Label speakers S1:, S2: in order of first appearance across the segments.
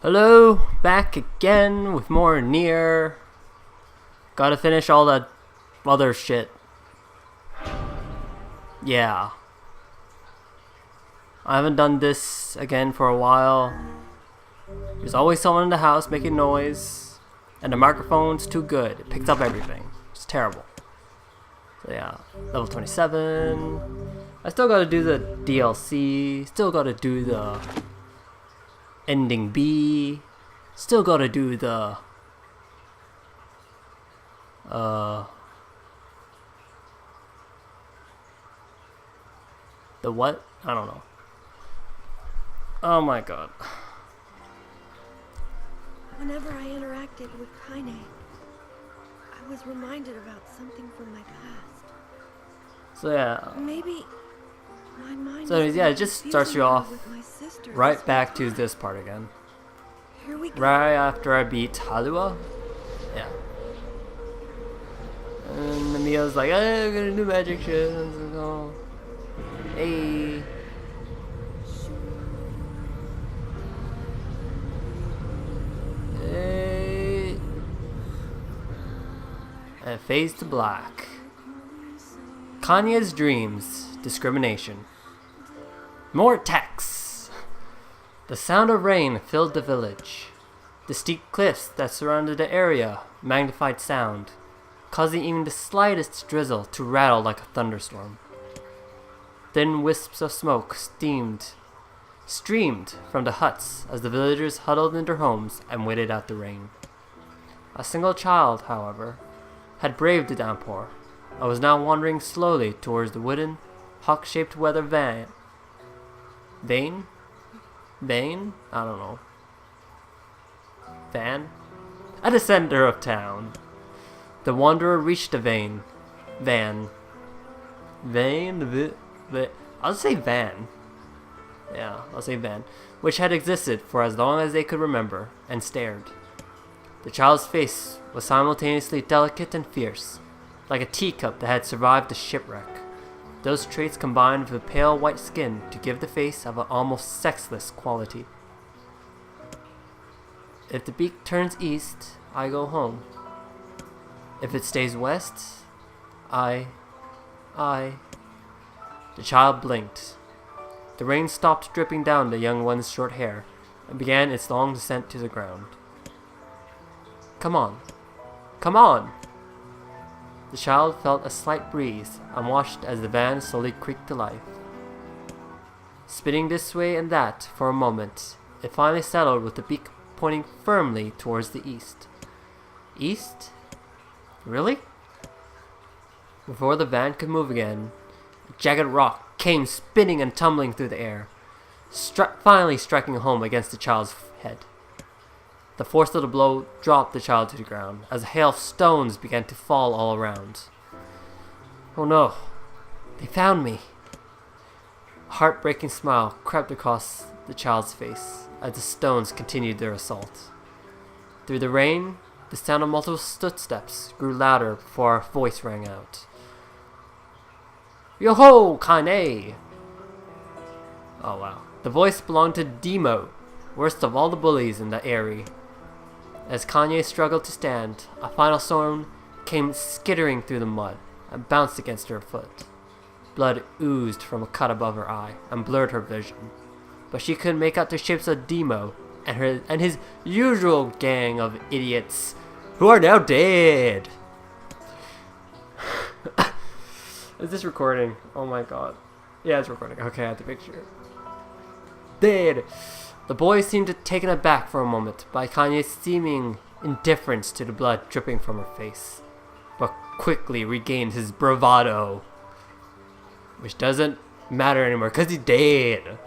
S1: Hello, back again with more Nier. Gotta finish all that other shit. Yeah. I haven't done this again for a while. There's always someone in the house making noise. And the microphone's too good. It picks up everything. It's terrible. So yeah, level 27. I still gotta do the DLC. Still gotta do the ending B. Still gotta do the what? I don't know. Oh my god.
S2: Whenever I interacted with Kaine, I was reminded about something from my past.
S1: So yeah.
S2: Maybe my mind.
S1: So yeah, it just starts you off
S2: with my sister
S1: right back to this part again.
S2: Here we go.
S1: Right after I beat Halua. Yeah. And Mia's like, hey, I'm gonna do magic shit. And so, hey. Hey. And it fades to black. Kanye's dreams. Discrimination. More attacks. The sound of rain filled the village. The steep cliffs that surrounded the area magnified sound, causing even the slightest drizzle to rattle like a thunderstorm. Thin wisps of smoke streamed from the huts as the villagers huddled in their homes and waited out the rain. A single child, however, had braved the downpour and was now wandering slowly towards the wooden, hawk-shaped weather vane? I don't know. Van? At the center of town. The wanderer reached the van. I'll say van. Yeah, I'll say van. Which had existed for as long as they could remember, and stared. The child's face was simultaneously delicate and fierce, like a teacup that had survived a shipwreck. Those traits combined with a pale white skin to give the face of an almost sexless quality. If the beak turns east, I go home. If it stays west, I... The child blinked. The rain stopped dripping down the young one's short hair and began its long descent to the ground. Come on. Come on! The child felt a slight breeze and watched as the van slowly creaked to life. Spinning this way and that for a moment, it finally settled with the beak pointing firmly towards the east. East? Really? Before the van could move again, a jagged rock came spinning and tumbling through the air, finally striking home against the child's head. The force of the blow dropped the child to the ground, as a hail of stones began to fall all around. Oh no, they found me. A heartbreaking smile crept across the child's face as the stones continued their assault. Through the rain, the sound of multiple footsteps grew louder before a voice rang out. Yo-ho, Kaine! Oh wow. The voice belonged to Demo, worst of all the bullies in the area. As Kanye struggled to stand, a final stone came skittering through the mud and bounced against her foot. Blood oozed from a cut above her eye and blurred her vision, but she could make out the shapes of Demo and his usual gang of idiots, who are now dead. Is this recording? Oh my god. Yeah, it's recording. Okay, I have the picture. Dead. The boy seemed taken aback for a moment by Kanye's seeming indifference to the blood dripping from her face, but quickly regained his bravado. Which doesn't matter anymore, because he's dead.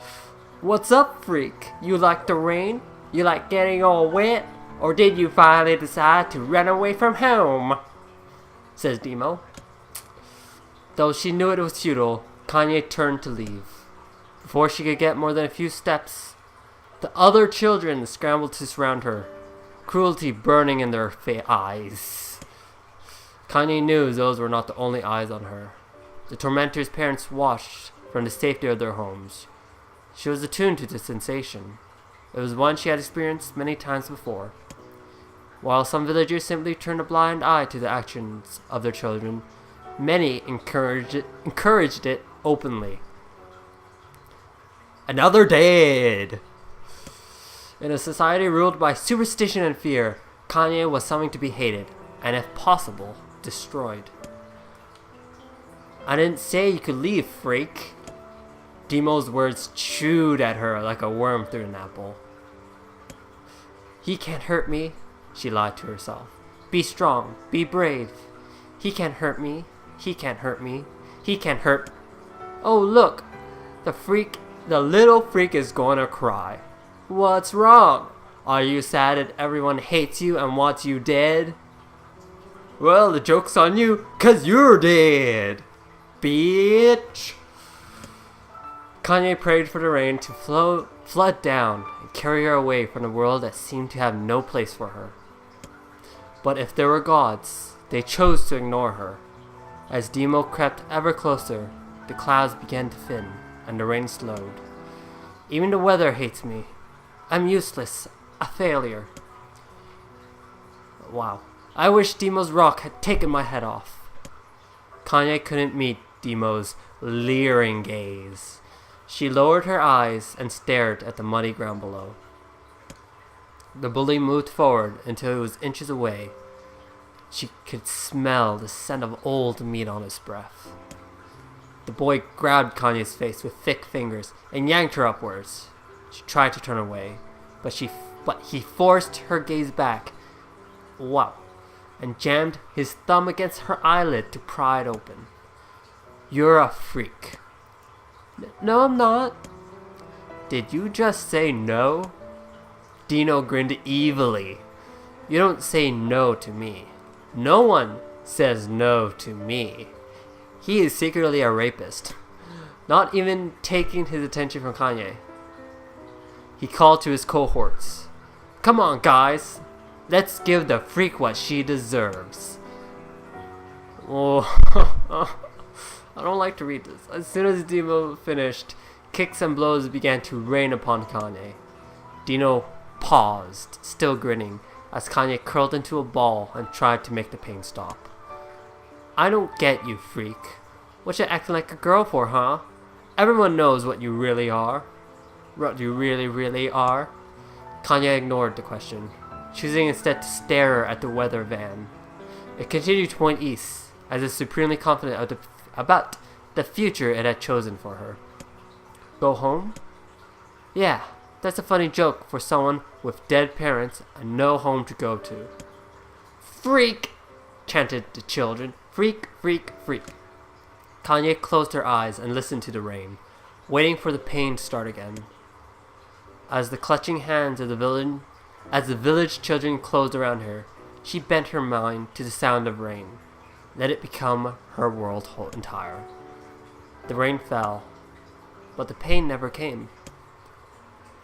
S1: What's up, freak? You like the rain? You like getting all wet? Or did you finally decide to run away from home? Says Demo. Though she knew it was futile, Kanye turned to leave. Before she could get more than a few steps, the other children scrambled to surround her, cruelty burning in their eyes. Kanye knew those were not the only eyes on her. The tormentor's parents watched from the safety of their homes. She was attuned to the sensation. It was one she had experienced many times before. While some villagers simply turned a blind eye to the actions of their children, many encouraged it openly. Another dead! In a society ruled by superstition and fear, Kanye was something to be hated, and if possible, destroyed. I didn't say you could leave, freak. Demo's words chewed at her like a worm through an apple. He can't hurt me, she lied to herself. Be strong, be brave. He can't hurt me, he can't hurt me, he can't hurt. Oh look, the little freak is gonna cry. What's wrong? Are you sad that everyone hates you and wants you dead? Well, the joke's on you, 'cause you're dead, bitch. Kanye prayed for the rain to flood down and carry her away from the world that seemed to have no place for her. But if there were gods, they chose to ignore her. As Demo crept ever closer, the clouds began to thin and the rain slowed. Even the weather hates me. I'm useless, a failure. Wow. I wish Demo's rock had taken my head off. Kanye couldn't meet Demo's leering gaze. She lowered her eyes and stared at the muddy ground below. The bully moved forward until he was inches away. She could smell the scent of old meat on his breath. The boy grabbed Kanye's face with thick fingers and yanked her upwards. She tried to turn away, but he forced her gaze back. Wow. And jammed his thumb against her eyelid to pry it open. You're a freak. No, I'm not. Did you just say no? Dino grinned evilly. You don't say no to me. No one says no to me. He is secretly a rapist. Not even taking his attention from Kanye. He called to his cohorts. Come on, guys. Let's give the freak what she deserves. Oh, I don't like to read this. As soon as Dino finished, kicks and blows began to rain upon Kanye. Dino paused, still grinning, as Kanye curled into a ball and tried to make the pain stop. I don't get you, freak. What you acting like a girl for, huh? Everyone knows what you really are. What you really are. Kanye ignored the question, choosing instead to stare at the weather van. It continued to point east, as if supremely confident about the future it had chosen for her. Go home? Yeah, that's a funny joke for someone with dead parents and no home to go to. Freak! Chanted the children. Freak, freak, freak. Kanye closed her eyes and listened to the rain, waiting for the pain to start again. As the clutching hands of the village children closed around her, she bent her mind to the sound of rain. Let it become her world entire. The rain fell, but the pain never came.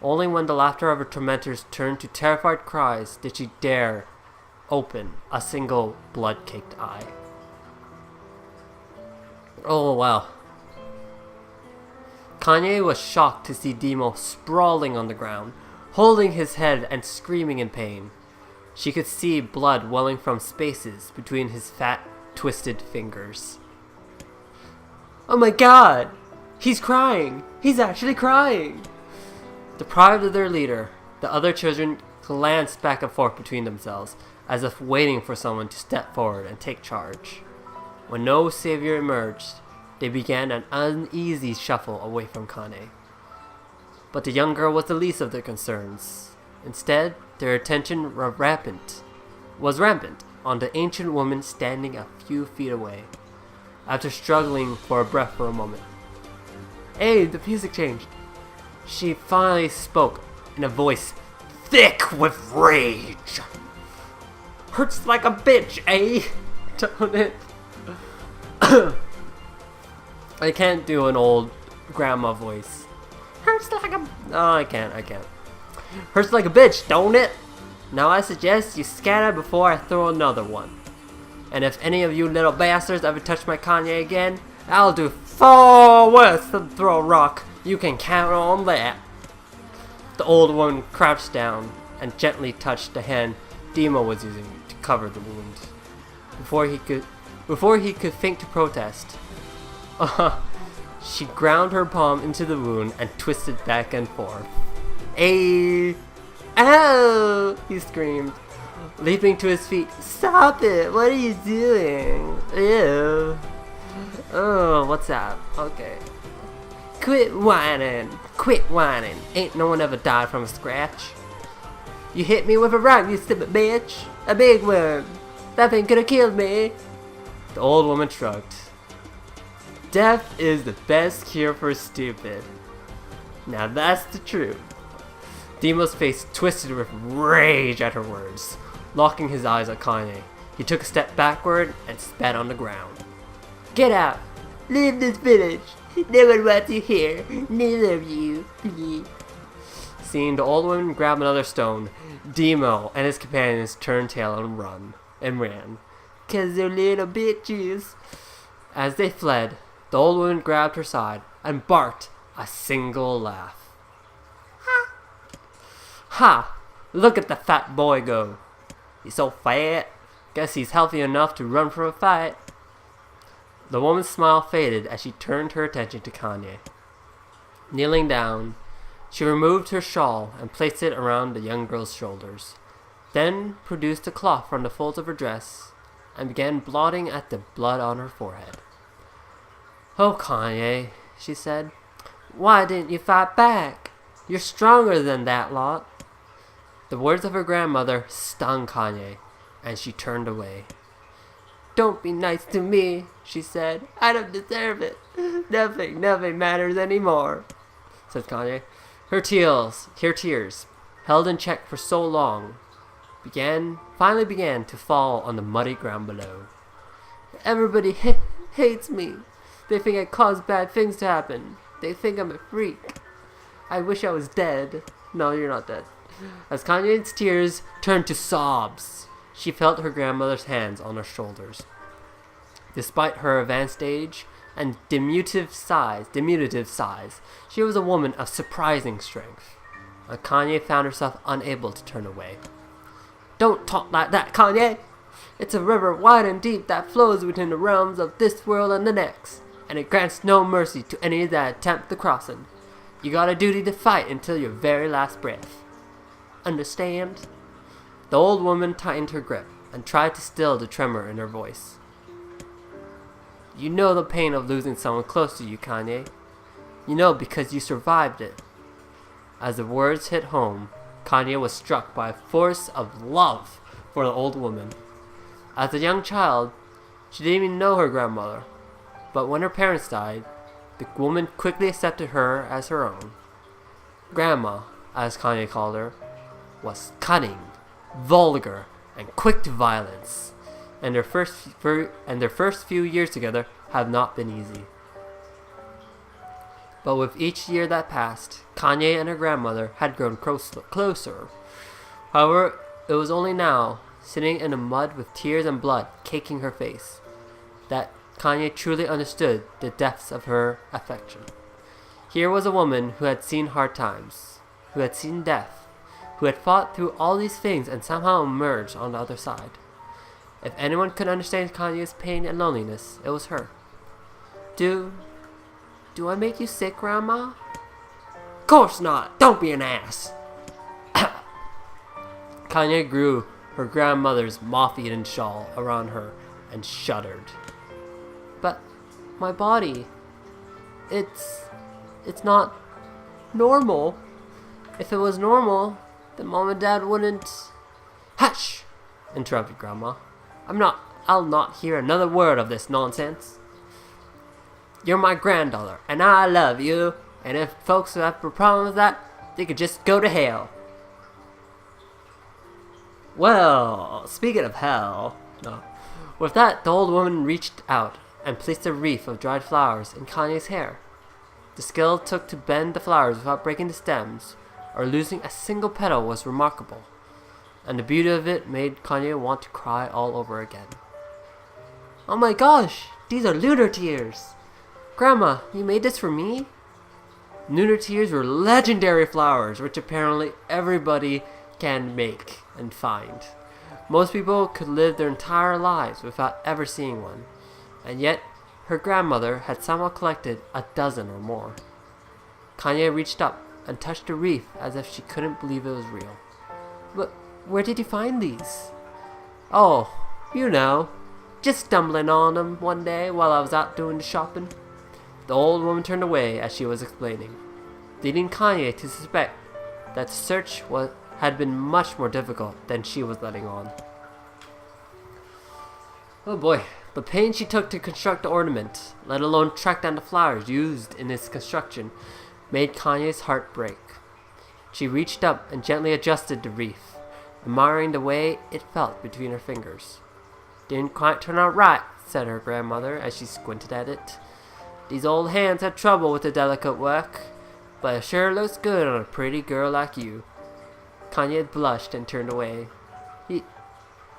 S1: Only when the laughter of her tormentors turned to terrified cries did she dare open a single blood-caked eye. Oh wow. Kanye was shocked to see Demo sprawling on the ground, holding his head and screaming in pain. She could see blood welling from spaces between his fat, twisted fingers. Oh my god! He's crying! He's actually crying! Deprived of their leader, the other children glanced back and forth between themselves, as if waiting for someone to step forward and take charge. When no savior emerged, they began an uneasy shuffle away from Kanye. But the young girl was the least of their concerns. Instead, their attention was rampant on the ancient woman standing a few feet away. After struggling for a breath for a moment, "Hey, the music changed." She finally spoke in a voice thick with rage. "Hurts like a bitch, eh? Don't it?" I can't do an old grandma voice. Hurts like a... No, I can't. Hurts like a bitch, don't it? Now I suggest you scatter before I throw another one. And if any of you little bastards ever touch my Kanye again, I'll do far worse than throw a rock. You can count on that. The old woman crouched down and gently touched the hand Demo was using to cover the wound. Before he could think to protest, she ground her palm into the wound and twisted back and forth. "Ay! Ow!" he screamed, leaping to his feet. "Stop it! What are you doing? Ew! Oh, what's up? Okay. Quit whining! Quit whining! Ain't no one ever died from a scratch. You hit me with a rock, you stupid bitch! A big one! That thing could have killed me!" The old woman shrugged. Death is the best cure for stupid. Now that's the truth. Demo's face twisted with rage at her words. Locking his eyes at Kanye, he took a step backward and spat on the ground. "Get out! Leave this village! No one wants you here! Neither of you! Please!" Seeing the old woman grab another stone, Demo and his companions turned tail and ran. "'Cause they're little bitches!" As they fled, the old woman grabbed her side and barked a single laugh. "Ha! Ha! Look at the fat boy go! He's so fat, guess he's healthy enough to run for a fight." The woman's smile faded as she turned her attention to Kanye. Kneeling down, she removed her shawl and placed it around the young girl's shoulders, then produced a cloth from the folds of her dress and began blotting at the blood on her forehead. "Oh, Kanye," she said, "why didn't you fight back? You're stronger than that lot." The words of her grandmother stung Kanye, and she turned away. "Don't be nice to me," she said. "I don't deserve it. Nothing matters anymore," said Kanye. Her tears, held in check for so long, finally began to fall on the muddy ground below. "Everybody hates me. They think I cause bad things to happen. They think I'm a freak. I wish I was dead." "No, you're not dead." As Kanye's tears turned to sobs, she felt her grandmother's hands on her shoulders. Despite her advanced age and diminutive size, she was a woman of surprising strength, and Kanye found herself unable to turn away. "Don't talk like that, Kanye! It's a river wide and deep that flows within the realms of this world and the next, and it grants no mercy to any that attempt the crossing. You got a duty to fight until your very last breath. Understand?" The old woman tightened her grip and tried to still the tremor in her voice. "You know the pain of losing someone close to you, Kanye. You know because you survived it." As the words hit home, Kanye was struck by a force of love for the old woman. As a young child, she didn't even know her grandmother, but when her parents died, the woman quickly accepted her as her own. Grandma, as Kanye called her, was cunning, vulgar, and quick to violence, and their first few years together have not been easy. But with each year that passed, Kanye and her grandmother had grown closer. However, it was only now, sitting in the mud with tears and blood caking her face, that Kanye truly understood the depths of her affection. Here was a woman who had seen hard times, who had seen death, who had fought through all these things and somehow emerged on the other side. If anyone could understand Kanye's pain and loneliness, it was her. Do I make you sick, Grandma?" "Course not! Don't be an ass!" Kanye grew her grandmother's moth-eaten shawl around her and shuddered. "But my body, it's not normal. If it was normal, then Mom and Dad wouldn't—" "Hush!" interrupted Grandma. I'll not hear another word of this nonsense. You're my granddaughter, and I love you, and if folks have a problem with that, they could just go to hell." Well, speaking of hell, no. With that, the old woman reached out and placed a wreath of dried flowers in Kanye's hair. The skill it took to bend the flowers without breaking the stems, or losing a single petal, was remarkable, and the beauty of it made Kanye want to cry all over again. "Oh my gosh, these are Lunar Tears! Grandma, you made this for me?" Lunar Tears were legendary flowers, which apparently everybody can make and find. Most people could live their entire lives without ever seeing one, and yet her grandmother had somehow collected a dozen or more. Kanye reached up and touched the wreath as if she couldn't believe it was real. But where did you find these? Oh, you know, just stumbling on them one day while I was out doing the shopping. The old woman turned away as she was explaining, leading Kanye to suspect that the search had been much more difficult than she was letting on. Oh boy, the pain she took to construct the ornament, let alone track down the flowers used in its construction, made Kanye's heart break. She reached up and gently adjusted the wreath, admiring the way it felt between her fingers. Didn't quite turn out right, said her grandmother as she squinted at it. These old hands had trouble with the delicate work, but it sure looks good on a pretty girl like you. Kanye blushed and turned away.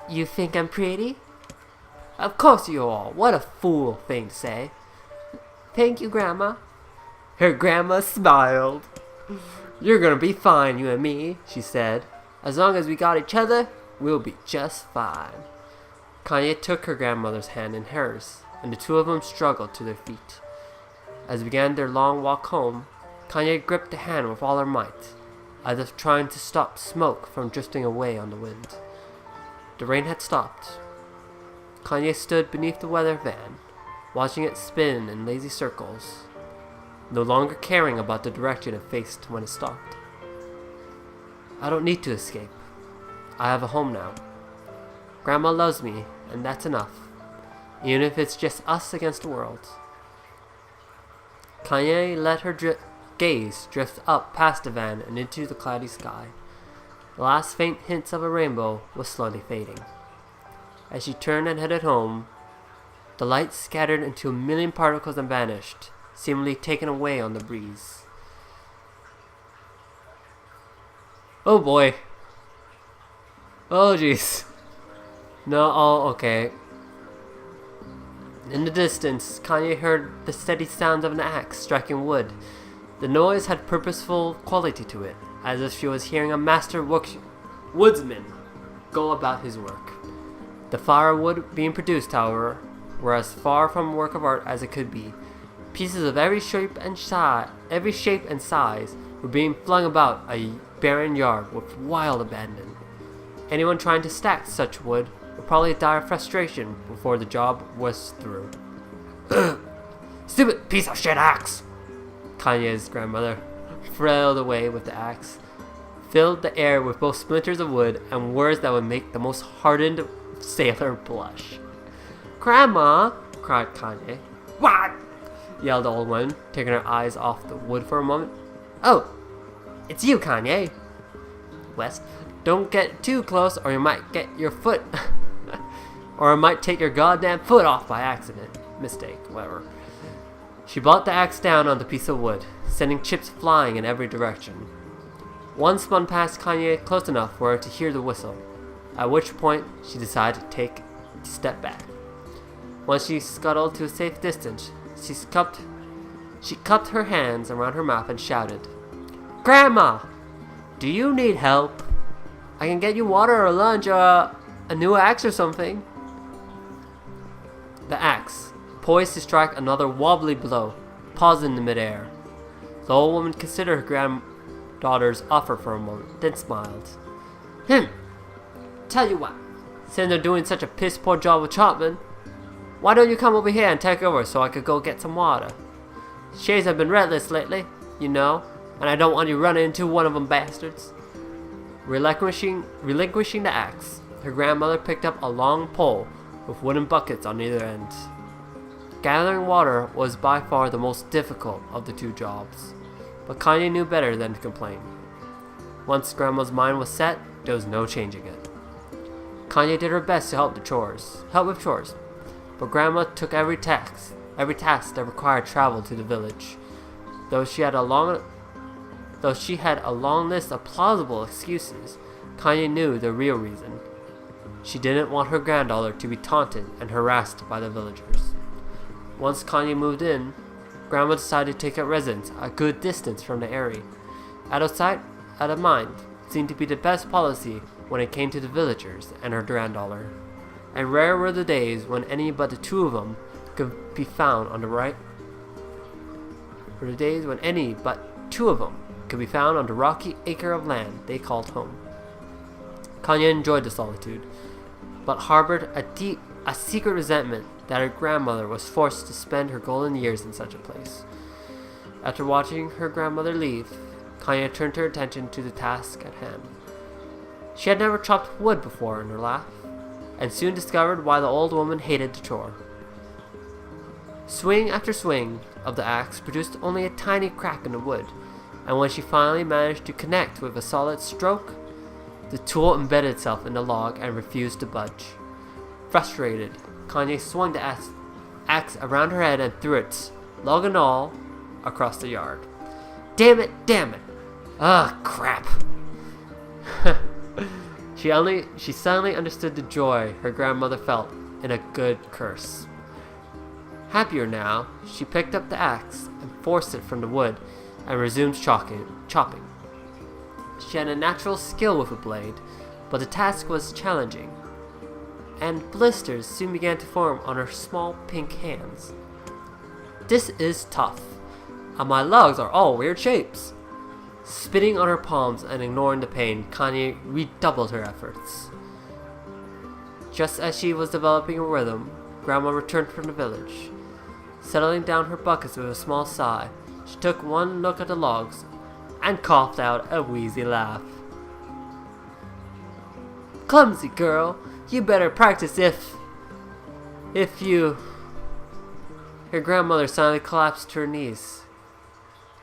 S1: You think I'm pretty? Of course you are. What a fool thing to say. Thank you, Grandma. Her grandma smiled. You're gonna be fine, you and me, she said. As long as we got each other, we'll be just fine. Kanye took her grandmother's hand in hers, and the two of them struggled to their feet. As they began their long walk home, Kanye gripped the hand with all her might, as if trying to stop smoke from drifting away on the wind. The rain had stopped. Kanye stood beneath the weather van, watching it spin in lazy circles, no longer caring about the direction it faced when it stopped. I don't need to escape. I have a home now. Grandma loves me, and that's enough, even if it's just us against the world. Kanye let her gaze drift up past the van and into the cloudy sky. The last faint hints of a rainbow was slowly fading. As she turned and headed home, the light scattered into a million particles and vanished, seemingly taken away on the breeze. Oh boy. Oh jeez. No, oh okay. In the distance, Kanye heard the steady sounds of an axe striking wood. The noise had purposeful quality to it, as if she was hearing a master woodsman go about his work. The firewood being produced, however, were as far from a work of art as it could be. Pieces of every shape and size were being flung about a barren yard with wild abandon. Anyone trying to stack such wood would probably die of frustration before the job was through. Stupid piece of shit axe! Kanye's grandmother flailed away with the axe, filled the air with both splinters of wood and words that would make the most hardened sailor blush. Grandma! Cried Kanye. What? Yelled the old woman, taking her eyes off the wood for a moment. Oh, it's you, Kanye. West, don't get too close or you might get your foot... or I might take your goddamn foot off by accident. Mistake, whatever. She brought the axe down on the piece of wood, sending chips flying in every direction. One spun past Kanye close enough for her to hear the whistle, at which point she decided to step back. Once she scuttled to a safe distance, she cupped her hands around her mouth and shouted, Grandma! Do you need help? I can get you water or lunch or a new axe or something. The axe, poised to strike another wobbly blow, paused in the midair. The old woman considered her granddaughter's offer for a moment, then smiled. Tell you what, since they're doing such a piss poor job with chopping, why don't you come over here and take over so I could go get some water? Shays have been restless lately, you know, and I don't want you running into one of them bastards. Relinquishing the axe, her grandmother picked up a long pole with wooden buckets on either end. Gathering water was by far the most difficult of the two jobs, but Kanye knew better than to complain. Once Grandma's mind was set, there was no changing it. Kanye did her best to help with chores, but Grandma took every task that required travel to the village. Though she had a long list of plausible excuses, Kanye knew the real reason. She didn't want her granddaughter to be taunted and harassed by the villagers. Once Kanye moved in, Grandma decided to take up residence a good distance from the area. Out of sight, out of mind seemed to be the best policy when it came to the villagers and her granddaughter. And rare were the days when any but the two of them could be found on the right. Were the days when any but two of them could be found on the rocky acre of land they called home. Kanya enjoyed the solitude, but harbored a secret resentment that her grandmother was forced to spend her golden years in such a place. After watching her grandmother leave, Kanya turned her attention to the task at hand. She had never chopped wood before in her life, and soon discovered why the old woman hated the chore. Swing after swing of the axe produced only a tiny crack in the wood, and when she finally managed to connect with a solid stroke, the tool embedded itself in the log and refused to budge. Frustrated, Kanye swung the axe around her head and threw it, log and all, across the yard. Damn it, damn it! Ah, crap! She suddenly understood the joy her grandmother felt in a good curse. Happier now, she picked up the axe and forced it from the wood and resumed chopping. She had a natural skill with a blade, but the task was challenging, and blisters soon began to form on her small pink hands. This is tough, and my logs are all weird shapes. Spitting on her palms and ignoring the pain, Kanye redoubled her efforts. Just as she was developing a rhythm, Grandma returned from the village. Settling down her buckets with a small sigh, she took one look at the logs and coughed out a wheezy laugh. Clumsy girl, you better practice if you... Her grandmother suddenly collapsed to her knees,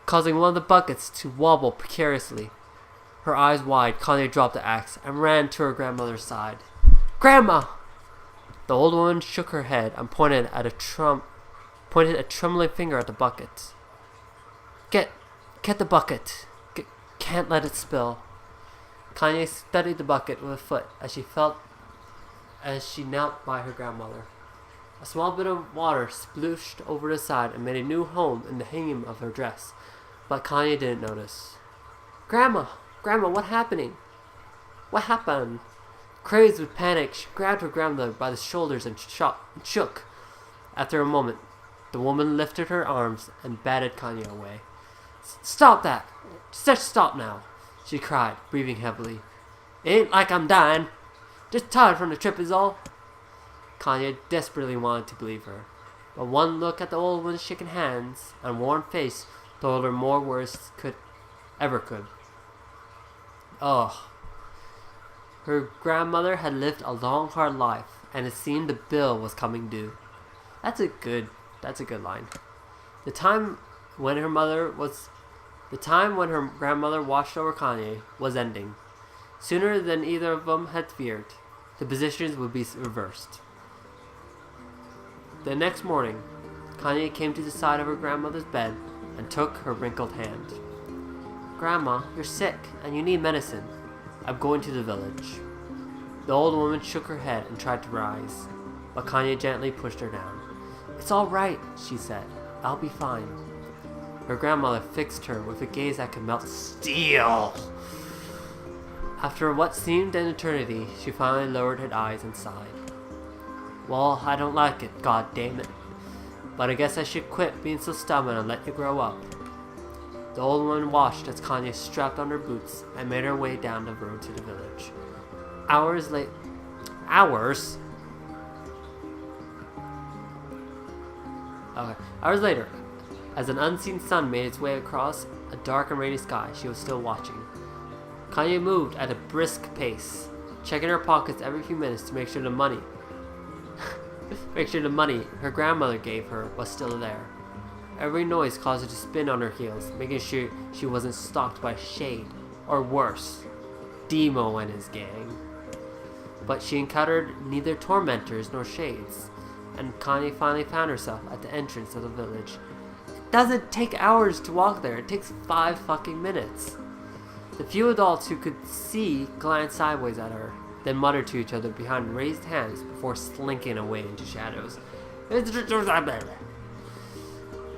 S1: causing one of the buckets to wobble precariously. Her eyes wide, Kanye dropped the axe and ran to her grandmother's side. Grandma! The old woman shook her head and pointed a trembling finger at the bucket. Get the bucket. Can't let it spill. Kanye studied the bucket with a foot as she knelt by her grandmother. A small bit of water splooshed over the side and made a new home in the hanging of her dress, but Kanye didn't notice. Grandma, what happened? What happened? Crazed with panic, she grabbed her grandmother by the shoulders and shook. After a moment, the woman lifted her arms and batted Kanye away. Stop that! Just stop now, she cried, breathing heavily. It ain't like I'm dying. Just tired from the trip is all. Kanye desperately wanted to believe her, but one look at the old woman's shaking hands and worn face told her more words ever could. Oh. Her grandmother had lived a long, hard life, and it seemed the bill was coming due. That's a good line. The time when her grandmother watched over Kanye was ending. Sooner than either of them had feared, the positions would be reversed. The next morning, Kanye came to the side of her grandmother's bed and took her wrinkled hand. Grandma, you're sick and you need medicine. I'm going to the village. The old woman shook her head and tried to rise, but Kanye gently pushed her down. It's all right, she said. I'll be fine. Her grandmother fixed her with a gaze that could melt steel. After what seemed an eternity, she finally lowered her eyes and sighed. Well, I don't like it, god damn it. But I guess I should quit being so stubborn and let you grow up. The old woman watched as Kanye strapped on her boots and made her way down the road to the village. Hours? Okay. Hours later, as an unseen sun made its way across a dark and rainy sky, she was still watching. Kanye moved at a brisk pace, checking her pockets every few minutes to make sure the money her grandmother gave her was still there. Every noise caused her to spin on her heels, making sure she wasn't stalked by Shade, or worse, Demo and his gang. But she encountered neither tormentors nor shades, and Kanye finally found herself at the entrance of the village. It doesn't take hours to walk there, it takes 5 fucking minutes. The few adults who could see glanced sideways at her, then muttered to each other behind raised hands before slinking away into shadows.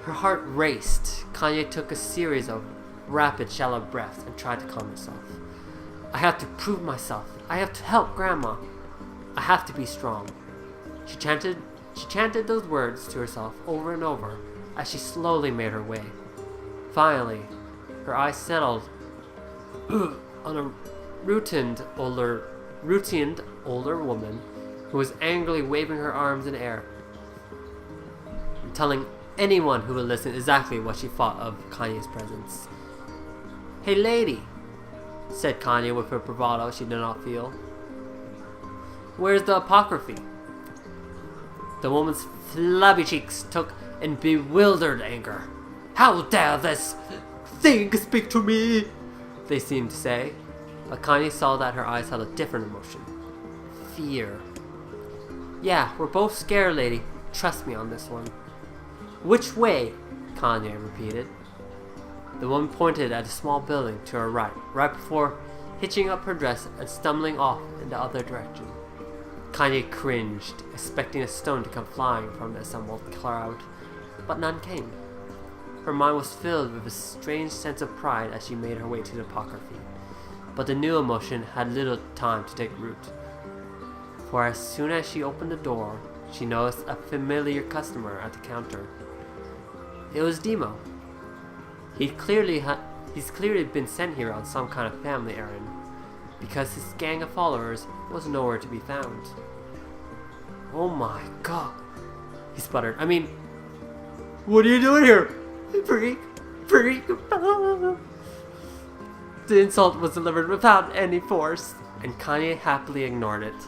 S1: Her heart raced. Kanye took a series of rapid, shallow breaths and tried to calm herself. I have to prove myself. I have to help Grandma. I have to be strong. She chanted those words to herself over and over as she slowly made her way. Finally, her eyes settled on a rotund older woman who was angrily waving her arms in air, telling anyone who would listen exactly what she thought of Kanye's presence. "Hey lady," said Kanye with a bravado she did not feel. "Where's the apocryphy?" The woman's flabby cheeks took in bewildered anger. "How dare this thing speak to me?" they seemed to say. But Kanye saw that her eyes held a different emotion. Fear. "Yeah, we're both scared, lady. Trust me on this one." "Which way?" Kanye repeated. The woman pointed at a small building to her right before hitching up her dress and stumbling off in the other direction. Kanye cringed, expecting a stone to come flying from the assembled crowd, but none came. Her mind was filled with a strange sense of pride as she made her way to the apocryphy, but the new emotion had little time to take root. For as soon as she opened the door, she noticed a familiar customer at the counter. It was Demo. He's clearly been sent here on some kind of family errand, because his gang of followers was nowhere to be found. "Oh my god," he sputtered. "I mean, what are you doing here? Freak. The insult was delivered without any force, and Kanye happily ignored it.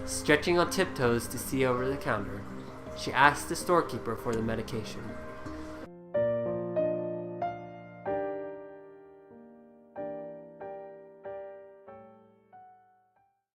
S1: Stretching on tiptoes to see over the counter, she asked the storekeeper for the medication.